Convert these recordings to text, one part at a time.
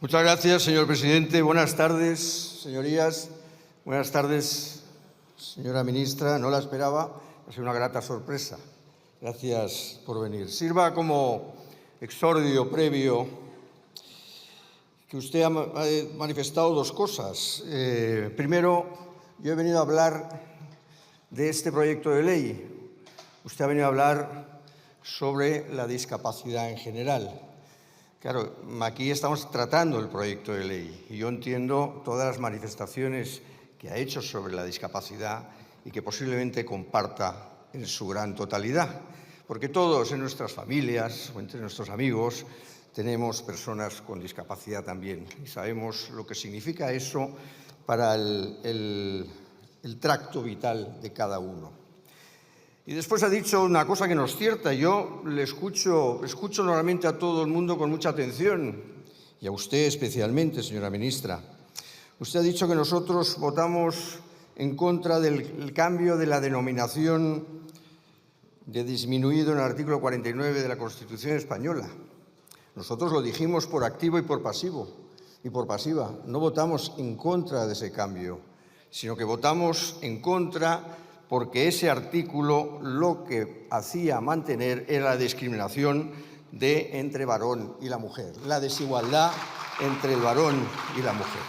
Muchas gracias, señor presidente. Buenas tardes, señorías. Buenas tardes, señora ministra. No la esperaba, ha sido una grata sorpresa. Gracias por venir. Sirva como exordio previo que usted ha manifestado dos cosas. Primero, yo he venido a hablar de este proyecto de ley. Usted ha venido a hablar sobre la discapacidad en general. Claro, aquí estamos tratando el proyecto de ley y yo entiendo todas las manifestaciones que ha hecho sobre la discapacidad y que posiblemente comparta en su gran totalidad, porque todos en nuestras familias o entre nuestros amigos tenemos personas con discapacidad también y sabemos lo que significa eso para el tracto vital de cada uno. Y después ha dicho una cosa que no es cierta. Yo le escucho normalmente a todo el mundo con mucha atención, y a usted especialmente, señora ministra. Usted ha dicho que nosotros votamos en contra del cambio de la denominación de disminuido en el artículo 49 de la Constitución española. Nosotros lo dijimos por activo y por pasiva. No votamos en contra de ese cambio, sino que votamos en contra porque ese artículo lo que hacía mantener era la discriminación entre varón y la mujer, la desigualdad entre el varón y la mujer.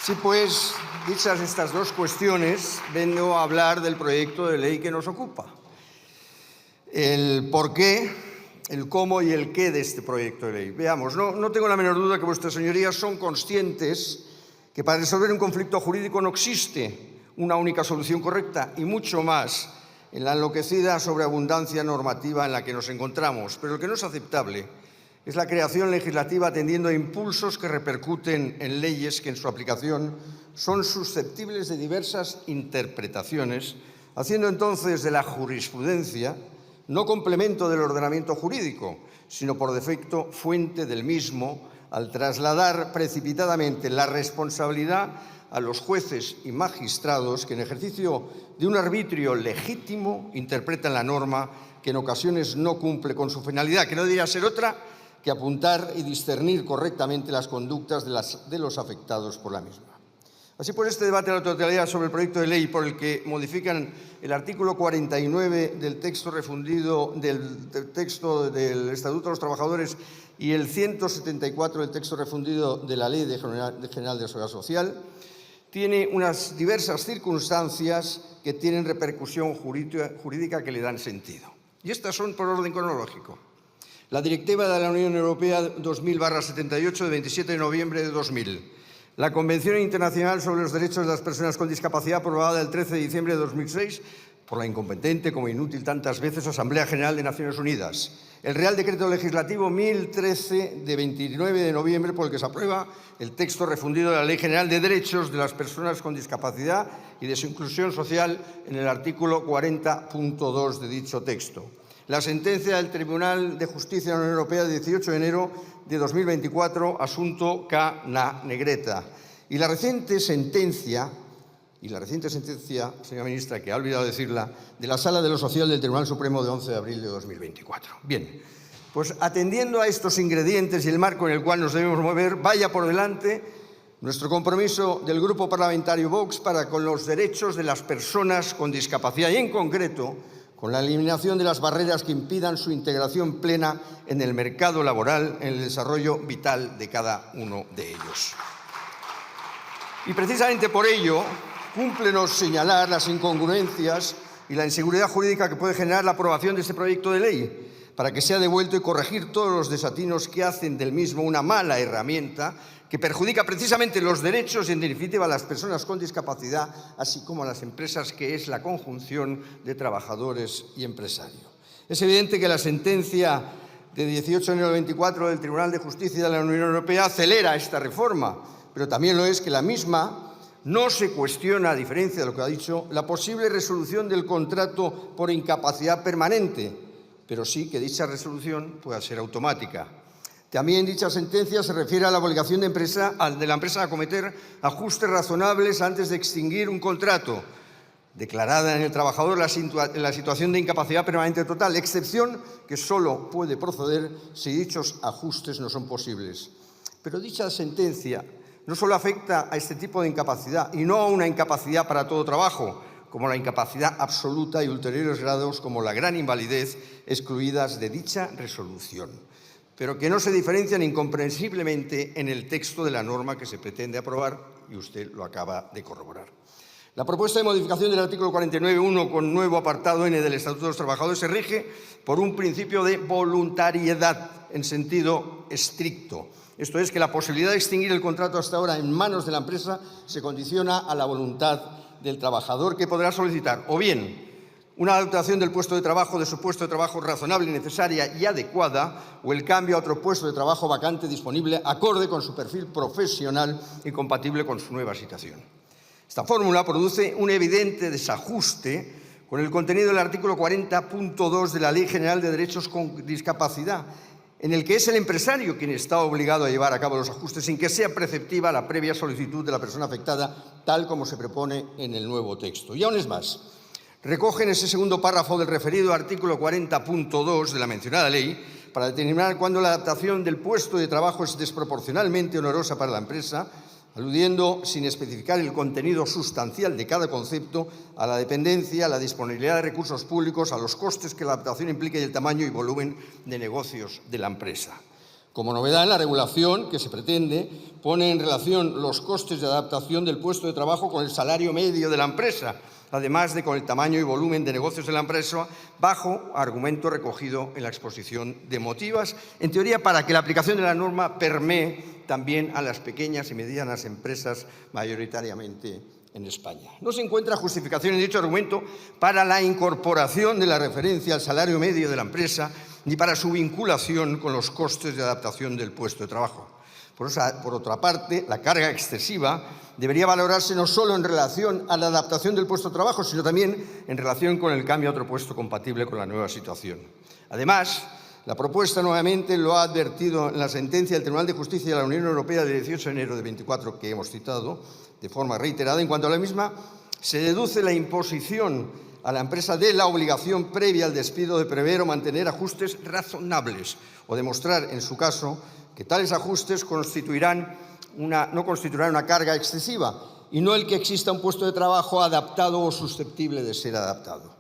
Sí, pues, dichas estas dos cuestiones, vengo a hablar del proyecto de ley que nos ocupa. El por qué, el cómo y el qué de este proyecto de ley. Veamos, no tengo la menor duda que vuestras señorías son conscientes que para resolver un conflicto jurídico no existe una única solución correcta y mucho más en la enloquecida sobreabundancia normativa en la que nos encontramos. Pero lo que no es aceptable es la creación legislativa atendiendo a impulsos que repercuten en leyes que en su aplicación son susceptibles de diversas interpretaciones, haciendo entonces de la jurisprudencia no complemento del ordenamiento jurídico, sino por defecto fuente del mismo, al trasladar precipitadamente la responsabilidad a los jueces y magistrados que en ejercicio de un arbitrio legítimo interpretan la norma que en ocasiones no cumple con su finalidad, que no debería ser otra que apuntar y discernir correctamente las conductas de los afectados por la misma. Así pues, este debate a la totalidad sobre el proyecto de ley por el que modifican el artículo 49 del texto refundido del texto del Estatuto de los Trabajadores y el 174 del texto refundido de la Ley General de la Seguridad Social, tiene unas diversas circunstancias que tienen repercusión jurídica que le dan sentido. Y estas son por orden cronológico. La Directiva de la Unión Europea 2000/78 de 27 de noviembre de 2000. La Convención Internacional sobre los Derechos de las Personas con Discapacidad aprobada el 13 de diciembre de 2006 por la incompetente, como inútil tantas veces, Asamblea General de Naciones Unidas. El Real Decreto Legislativo 1013 de 29 de noviembre por el que se aprueba el texto refundido de la Ley General de Derechos de las Personas con Discapacidad y de su inclusión social en el artículo 40.2 de dicho texto. La sentencia del Tribunal de Justicia de la Unión Europea de 18 de enero de 2024, asunto K. Negreta. Y la reciente sentencia, señora ministra, que ha olvidado decirla, de la Sala de lo Social del Tribunal Supremo de 11 de abril de 2024. Bien, pues atendiendo a estos ingredientes y el marco en el cual nos debemos mover, vaya por delante nuestro compromiso del Grupo Parlamentario Vox para con los derechos de las personas con discapacidad y, en concreto, con la eliminación de las barreras que impidan su integración plena en el mercado laboral, en el desarrollo vital de cada uno de ellos. Y precisamente por ello, cúmplenos señalar las incongruencias y la inseguridad jurídica que puede generar la aprobación de este proyecto de ley, para que sea devuelto y corregir todos los desatinos que hacen del mismo una mala herramienta que perjudica precisamente los derechos y, en definitiva, a las personas con discapacidad, así como a las empresas, que es la conjunción de trabajadores y empresarios. Es evidente que la sentencia de 18 de enero de 2024 del Tribunal de Justicia de la Unión Europea acelera esta reforma, pero también lo es que la misma no se cuestiona, a diferencia de lo que ha dicho, la posible resolución del contrato por incapacidad permanente, pero sí que dicha resolución pueda ser automática. También dicha sentencia se refiere a la obligación de la empresa a acometer ajustes razonables antes de extinguir un contrato, declarada en el trabajador la situación de incapacidad permanente total, excepción que solo puede proceder si dichos ajustes no son posibles. Pero dicha sentencia no solo afecta a este tipo de incapacidad y no a una incapacidad para todo trabajo, como la incapacidad absoluta y ulteriores grados como la gran invalidez, excluidas de dicha resolución, pero que no se diferencian incomprensiblemente en el texto de la norma que se pretende aprobar, y usted lo acaba de corroborar. La propuesta de modificación del artículo 49.1 con nuevo apartado N del Estatuto de los Trabajadores se rige por un principio de voluntariedad en sentido estricto. Esto es, que la posibilidad de extinguir el contrato hasta ahora en manos de la empresa se condiciona a la voluntad del trabajador, que podrá solicitar o bien una adaptación del puesto de trabajo de su puesto de trabajo razonable, necesaria y adecuada, o el cambio a otro puesto de trabajo vacante disponible acorde con su perfil profesional y compatible con su nueva situación. Esta fórmula produce un evidente desajuste con el contenido del artículo 40.2 de la Ley General de Derechos con Discapacidad, en el que es el empresario quien está obligado a llevar a cabo los ajustes sin que sea preceptiva la previa solicitud de la persona afectada, tal como se propone en el nuevo texto. Y aún es más, recoge en ese segundo párrafo del referido artículo 40.2 de la mencionada ley, para determinar cuándo la adaptación del puesto de trabajo es desproporcionalmente onerosa para la empresa, aludiendo, sin especificar el contenido sustancial de cada concepto, a la dependencia, a la disponibilidad de recursos públicos, a los costes que la adaptación implica y el tamaño y volumen de negocios de la empresa. Como novedad en la regulación que se pretende, pone en relación los costes de adaptación del puesto de trabajo con el salario medio de la empresa, además de con el tamaño y volumen de negocios de la empresa, bajo argumento recogido en la exposición de motivos, en teoría para que la aplicación de la norma permee también a las pequeñas y medianas empresas, mayoritariamente en España. No se encuentra justificación en dicho argumento para la incorporación de la referencia al salario medio de la empresa, ni para su vinculación con los costes de adaptación del puesto de trabajo. Por otra parte, la carga excesiva debería valorarse no solo en relación a la adaptación del puesto de trabajo, sino también en relación con el cambio a otro puesto compatible con la nueva situación. Además, la propuesta, nuevamente, lo ha advertido en la sentencia del Tribunal de Justicia de la Unión Europea del 18 de enero de 24, que hemos citado de forma reiterada. En cuanto a la misma, se deduce la imposición a la empresa de la obligación previa al despido de prever o mantener ajustes razonables o demostrar, en su caso, que tales ajustes no constituirán una carga excesiva y no el que exista un puesto de trabajo adaptado o susceptible de ser adaptado.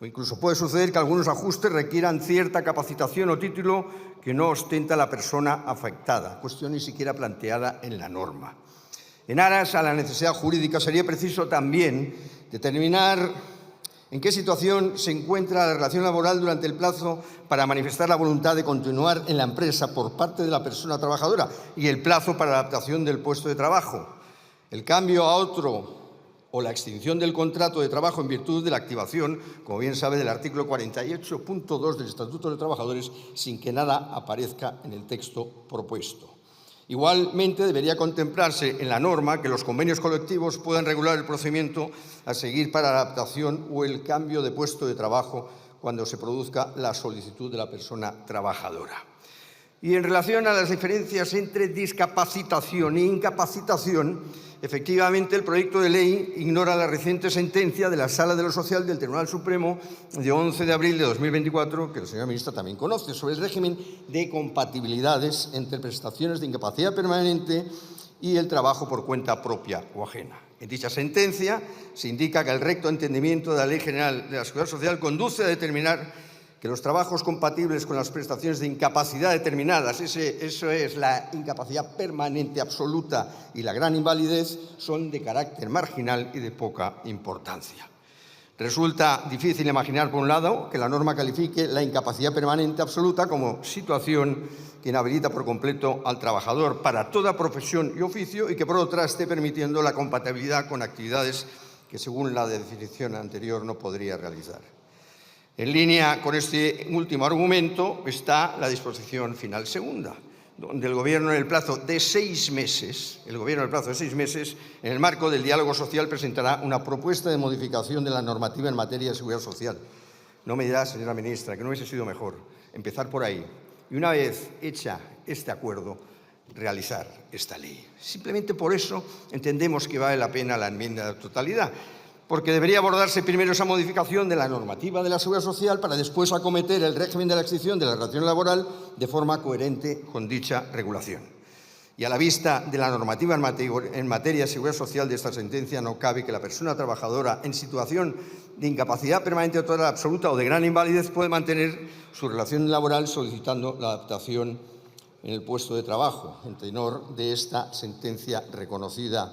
O incluso puede suceder que algunos ajustes requieran cierta capacitación o título que no ostenta la persona afectada, cuestión ni siquiera planteada en la norma. En aras a la necesidad jurídica, sería preciso también determinar en qué situación se encuentra la relación laboral durante el plazo para manifestar la voluntad de continuar en la empresa por parte de la persona trabajadora y el plazo para la adaptación del puesto de trabajo, el cambio a otro o la extinción del contrato de trabajo en virtud de la activación, como bien sabe, del artículo 48.2 del Estatuto de Trabajadores, sin que nada aparezca en el texto propuesto. Igualmente, debería contemplarse en la norma que los convenios colectivos puedan regular el procedimiento a seguir para la adaptación o el cambio de puesto de trabajo cuando se produzca la solicitud de la persona trabajadora. Y en relación a las diferencias entre discapacitación e incapacitación, efectivamente el proyecto de ley ignora la reciente sentencia de la Sala de lo Social del Tribunal Supremo de 11 de abril de 2024, que la señora ministra también conoce, sobre el régimen de compatibilidades entre prestaciones de incapacidad permanente y el trabajo por cuenta propia o ajena. En dicha sentencia se indica que el recto entendimiento de la Ley General de la Seguridad Social conduce a determinar que los trabajos compatibles con las prestaciones de incapacidad determinadas, eso es la incapacidad permanente absoluta y la gran invalidez, son de carácter marginal y de poca importancia. Resulta difícil imaginar, por un lado, que la norma califique la incapacidad permanente absoluta como situación que inhabilita por completo al trabajador para toda profesión y oficio y que, por otra, esté permitiendo la compatibilidad con actividades que, según la definición anterior, no podría realizar. En línea con este último argumento está la disposición final segunda, donde el Gobierno en el plazo de 6 meses, en el marco del diálogo social, presentará una propuesta de modificación de la normativa en materia de seguridad social. No me dirá, señora ministra, que no hubiese sido mejor empezar por ahí y, una vez hecha este acuerdo, realizar esta ley. Simplemente por eso entendemos que vale la pena la enmienda de totalidad. porque debería abordarse primero esa modificación de la normativa de la Seguridad Social para después acometer el régimen de la extinción de la relación laboral de forma coherente con dicha regulación. Y a la vista de la normativa en materia de seguridad social de esta sentencia, no cabe que la persona trabajadora en situación de incapacidad permanente total, absoluta o de gran invalidez puede mantener su relación laboral solicitando la adaptación en el puesto de trabajo, en tenor de esta sentencia reconocida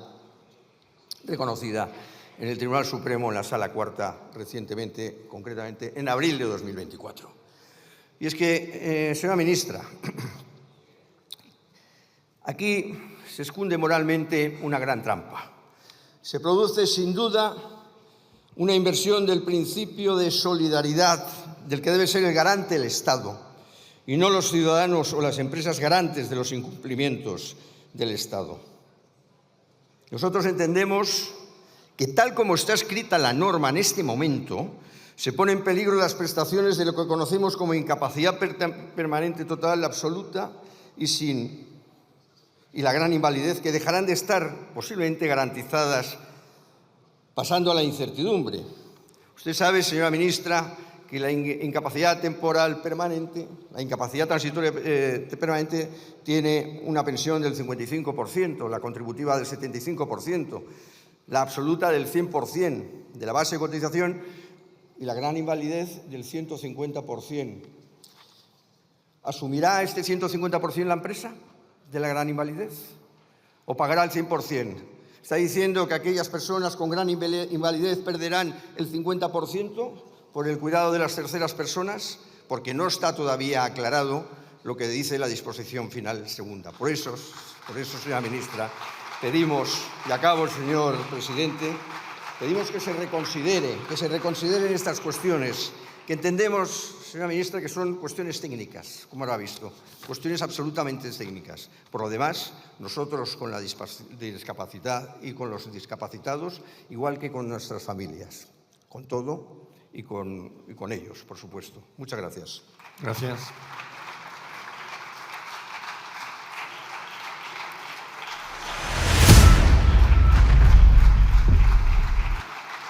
en el Tribunal Supremo en la Sala Cuarta recientemente, concretamente en abril de 2024. Y es que, señora ministra, aquí se esconde moralmente una gran trampa. Se produce, sin duda, una inversión del principio de solidaridad del que debe ser el garante el Estado y no los ciudadanos o las empresas garantes de los incumplimientos del Estado. Nosotros entendemos que, tal como está escrita la norma en este momento, se pone en peligro las prestaciones de lo que conocemos como incapacidad permanente total, absoluta y la gran invalidez, que dejarán de estar posiblemente garantizadas pasando a la incertidumbre. Usted sabe, señora ministra, que la incapacidad temporal permanente, la incapacidad transitoria permanente, tiene una pensión del 55%, la contributiva del 75%, la absoluta del 100% de la base de cotización y la gran invalidez del 150%. ¿Asumirá este 150% la empresa de la gran invalidez o pagará el 100%? ¿Está diciendo que aquellas personas con gran invalidez perderán el 50% por el cuidado de las terceras personas? Porque no está todavía aclarado lo que dice la disposición final segunda. Por eso, señora ministra, pedimos, y acabo, señor presidente, pedimos que se reconsideren estas cuestiones, que entendemos, señora ministra, que son cuestiones técnicas, como habrá visto, cuestiones absolutamente técnicas. Por lo demás, nosotros con la discapacidad y con los discapacitados, igual que con nuestras familias, con todo y con ellos, por supuesto. Muchas gracias. Gracias.